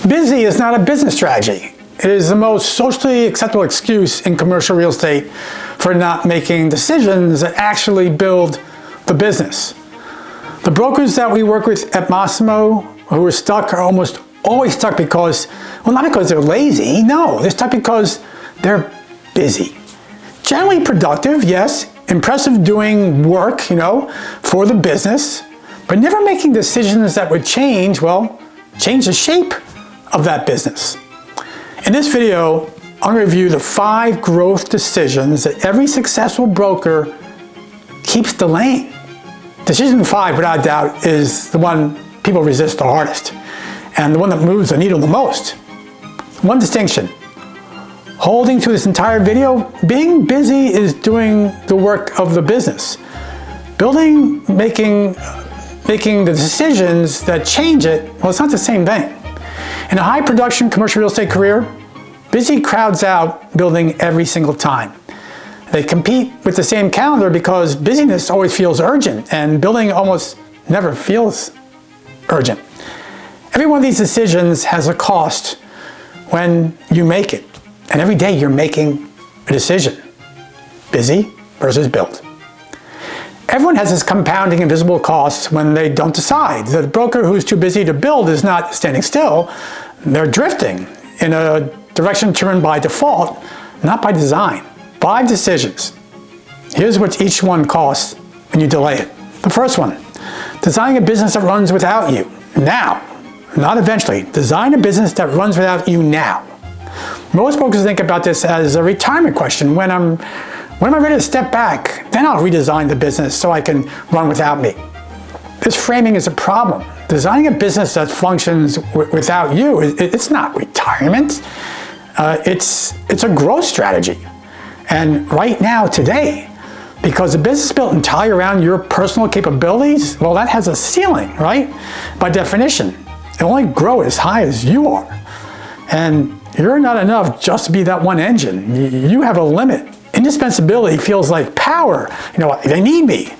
Busy is not a business strategy. It is the most socially acceptable excuse in commercial real estate for not making decisions that actually build the business. The brokers that we work with at Massimo who are stuck are almost always stuck because, well, not because they're lazy, no, they're stuck because they're busy. Generally productive, yes, impressive doing work, for the business, but never making decisions that would change the shape of that business. In this video, I'm going to review the 5 growth decisions that every successful broker keeps delaying. Decision 5, without a doubt, is the one people resist the hardest and the one that moves the needle the most. One distinction. Holding to this entire video, being busy is doing the work of the business. Making the decisions that change it, well, it's not the same thing. In a high production commercial real estate career, busy crowds out building every single time. They compete with the same calendar because busyness always feels urgent and building almost never feels urgent. Every one of these decisions has a cost when you make it. And every day you're making a decision. Busy versus build. Everyone has this compounding invisible costs when they don't decide. The broker who's too busy to build is not standing still. They're drifting in a direction determined by default, not by design. 5 decisions. Here's what each one costs when you delay it. The first one, designing a business that runs without you. Now, not eventually. Design a business that runs without you now. Most brokers think about this as a retirement question. When am I ready to step back? Then I'll redesign the business so I can run without me. This framing is a problem. Designing a business that functions without you, it's not retirement. It's a growth strategy. And right now, today, because the business is built entirely around your personal capabilities, well, that has a ceiling, right? By definition, it will only grow as high as you are. And you're not enough just to be that one engine. You have a limit. Indispensability feels like power. They need me.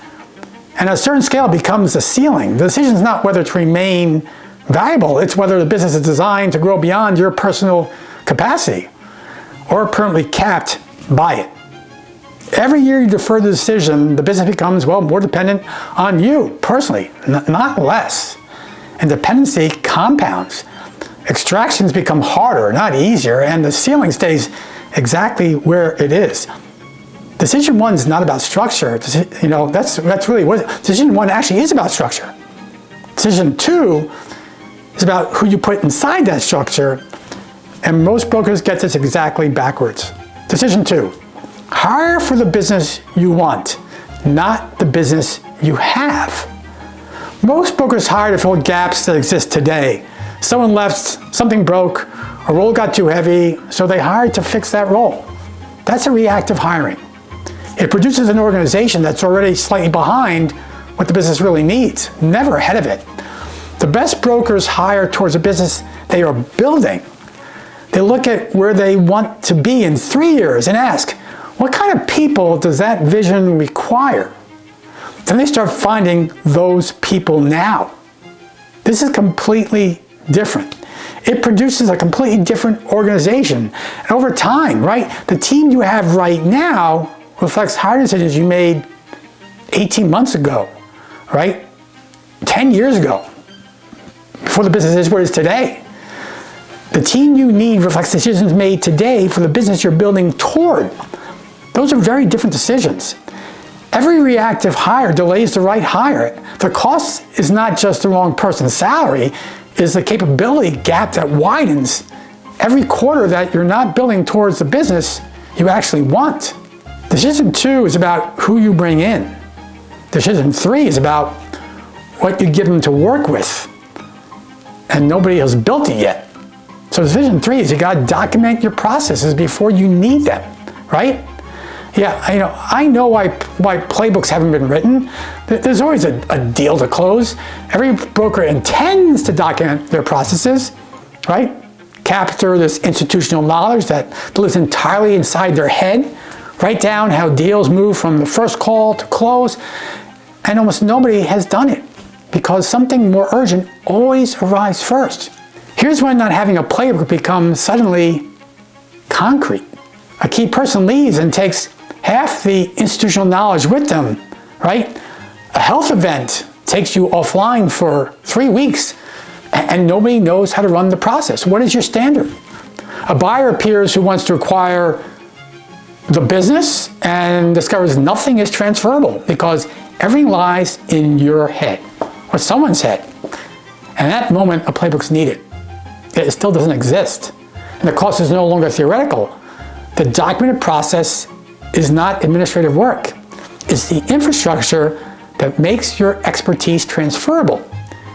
And at a certain scale, it becomes a ceiling. The decision is not whether to remain valuable. It's whether the business is designed to grow beyond your personal capacity or permanently capped by it. Every year you defer the decision, the business becomes, more dependent on you personally, not less. And dependency compounds. Extractions become harder, not easier, and the ceiling stays exactly where it is. Decision 1 is not about structure. That's really what decision 1 actually is about structure. Decision 2 is about who you put inside that structure, and most brokers get this exactly backwards. Decision 2, hire for the business you want, not the business you have. Most brokers hire to fill gaps that exist today. Someone left, something broke, a role got too heavy, so they hired to fix that role. That's a reactive hiring. It produces an organization that's already slightly behind what the business really needs, never ahead of it. The best brokers hire towards a business they are building. They look at where they want to be in 3 years and ask, what kind of people does that vision require? Then they start finding those people now. This is completely different. It produces a completely different organization. And over time, the team you have right now reflects hiring decisions you made 18 months ago, 10 years ago, before the business is where it is today. The team you need reflects decisions made today for the business you're building toward. Those are very different decisions. Every reactive hire delays the right hire. The cost is not just the wrong person's salary, is the capability gap that widens every quarter that you're not building towards the business you actually want. Decision 2 is about who you bring in. Decision 3 is about what you give them to work with. And nobody has built it yet. So decision 3 is you got to document your processes before you need them, right? Yeah, I know why playbooks haven't been written. There's always a deal to close. Every broker intends to document their processes, Capture this institutional knowledge that lives entirely inside their head. Write down how deals move from the first call to close. And almost nobody has done it because something more urgent always arrives first. Here's when not having a playbook becomes suddenly concrete. A key person leaves and takes half the institutional knowledge with them, right? A health event takes you offline for 3 weeks and nobody knows how to run the process. What is your standard? A buyer appears who wants to acquire the business and discovers nothing is transferable because everything lies in your head or someone's head. And at that moment, a playbook's needed. It still doesn't exist. And the cost is no longer theoretical. The documented process is not administrative work. It's the infrastructure that makes your expertise transferable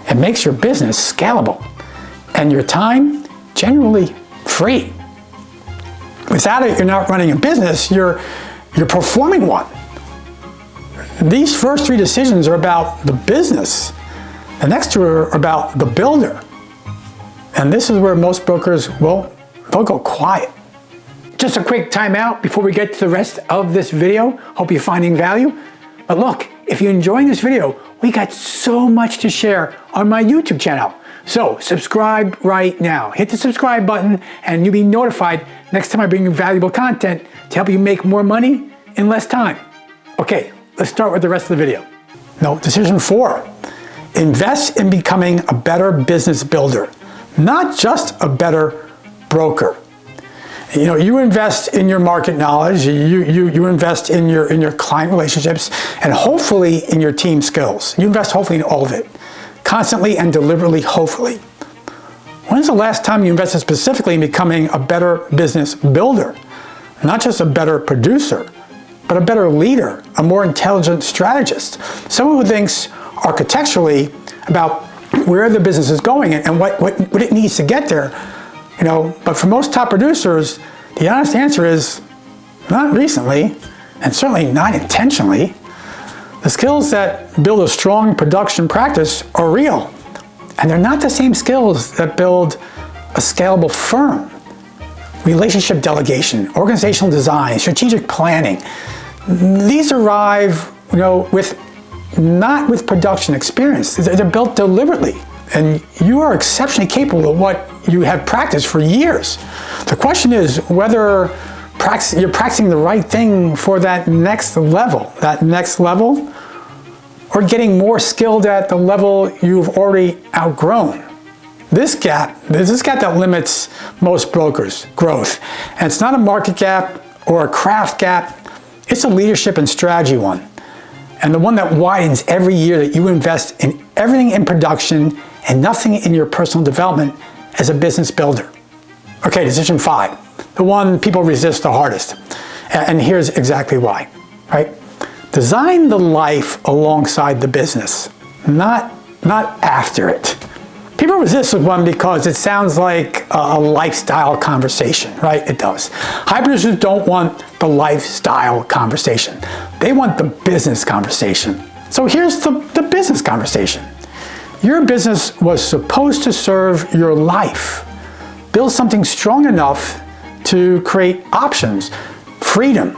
and makes your business scalable and your time generally free. Without it, you're not running a business, you're performing one. These first 3 decisions are about the business. The next 2 are about the builder. And this is where most brokers they'll go quiet. Just a quick timeout before we get to the rest of this video. Hope you're finding value. But look, if you're enjoying this video, we got so much to share on my YouTube channel. So subscribe right now. Hit the subscribe button and you'll be notified next time I bring you valuable content to help you make more money in less time. Okay, let's start with the rest of the video. Decision 4. Invest in becoming a better business builder, not just a better broker. You invest in your market knowledge, you invest in your client relationships, and hopefully in your team skills. You invest hopefully in all of it, constantly and deliberately, hopefully. When's the last time you invested specifically in becoming a better business builder? Not just a better producer, but a better leader, a more intelligent strategist, someone who thinks architecturally about where the business is going and what it needs to get there. But for most top producers, the honest answer is not recently, and certainly not intentionally. The skills that build a strong production practice are real, and they're not the same skills that build a scalable firm. Relationship delegation, organizational design, strategic planning. These arrive, not with production experience. They're built deliberately. And you are exceptionally capable of what you have practiced for years. The question is whether you're practicing the right thing for that next level, or getting more skilled at the level you've already outgrown. This gap that limits most brokers' growth. And it's not a market gap or a craft gap, it's a leadership and strategy one. And the one that widens every year that you invest in everything in production and nothing in your personal development as a business builder. Okay, decision 5, the one people resist the hardest. And here's exactly why, right? Design the life alongside the business, not after it. People resist this one because it sounds like a lifestyle conversation, right? It does. High producers don't want the lifestyle conversation. They want the business conversation. So here's the business conversation. Your business was supposed to serve your life. Build something strong enough to create options, freedom,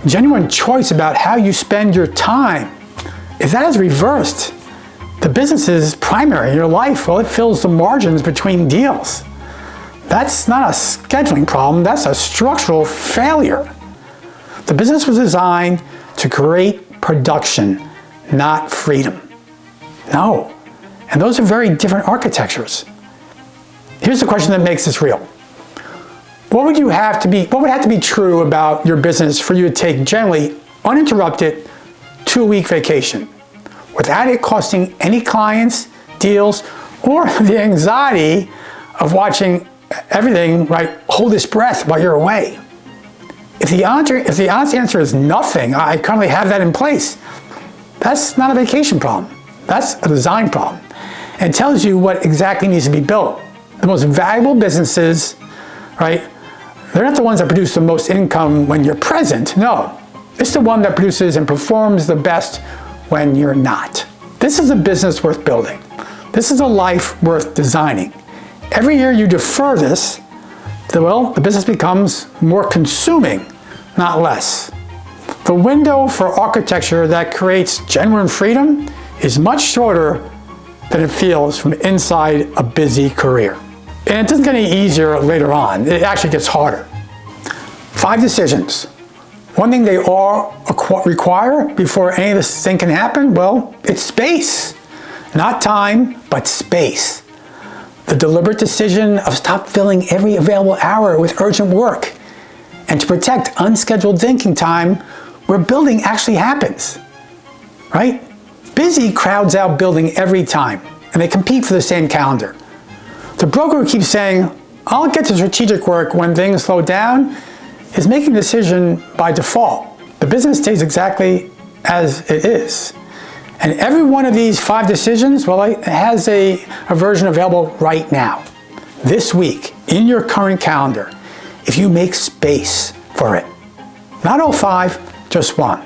genuine choice about how you spend your time. If that is reversed, the business is primary in your life. Well, it fills the margins between deals. That's not a scheduling problem, that's a structural failure. The business was designed to create production, not freedom. No. And those are very different architectures. Here's the question that makes this real. What would have to be true about your business for you to take generally uninterrupted 2-week vacation without it costing any clients, deals, or the anxiety of watching everything, right, hold its breath while you're away? If the honest answer is nothing, I currently have that in place, that's not a vacation problem. That's a design problem. And it tells you what exactly needs to be built. The most valuable businesses, right, they're not the ones that produce the most income when you're present. No, it's the one that produces and performs the best when you're not. This is a business worth building. This is a life worth designing. Every year you defer this, the business becomes more consuming, not less. The window for architecture that creates genuine freedom is much shorter than it feels from inside a busy career. And it doesn't get any easier later on. It actually gets harder. 5 decisions. One thing they all require before any of this thing can happen, well, it's space. Not time, but space. The deliberate decision of stop filling every available hour with urgent work and to protect unscheduled thinking time where building actually happens, right? Busy crowds out building every time, and they compete for the same calendar. The broker who keeps saying, I'll get to strategic work when things slow down, is making a decision by default. The business stays exactly as it is. And every one of these 5 decisions, well, it has a version available right now, this week, in your current calendar, if you make space for it. Not all 5, just one.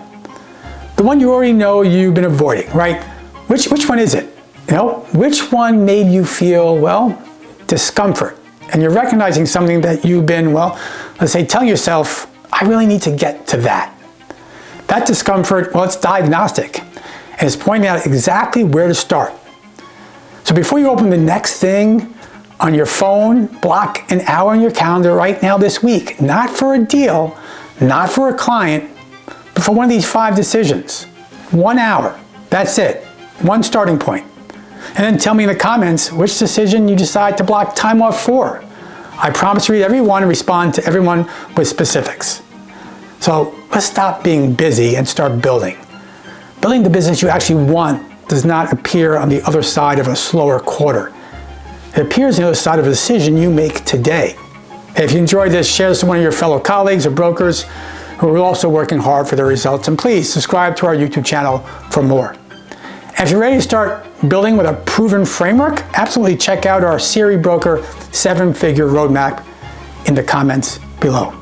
The one you already know you've been avoiding, right? Which one is it? You know, which one made you feel, well, discomfort? And you're recognizing something that you've been, well, let's say, telling yourself, I really need to get to that. That discomfort, well, it's diagnostic. And it's pointing out exactly where to start. So before you open the next thing on your phone, block an hour on your calendar right now this week. Not for a deal, not for a client, but for one of these 5 decisions. 1 hour, that's it. One starting point. And then tell me in the comments which decision you decide to block time off for. I promise to read every one and respond to everyone with specifics. So let's stop being busy and start building. Building the business you actually want does not appear on the other side of a slower quarter. It appears on the other side of a decision you make today. If you enjoyed this, share this with one of your fellow colleagues or brokers who are also working hard for their results. And please subscribe to our YouTube channel for more. And if you're ready to start building with a proven framework, absolutely check out our Siri Broker 7-figure roadmap in the comments below.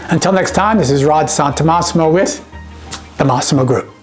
Until next time, this is Rod Santomassimo with the Massimo Group.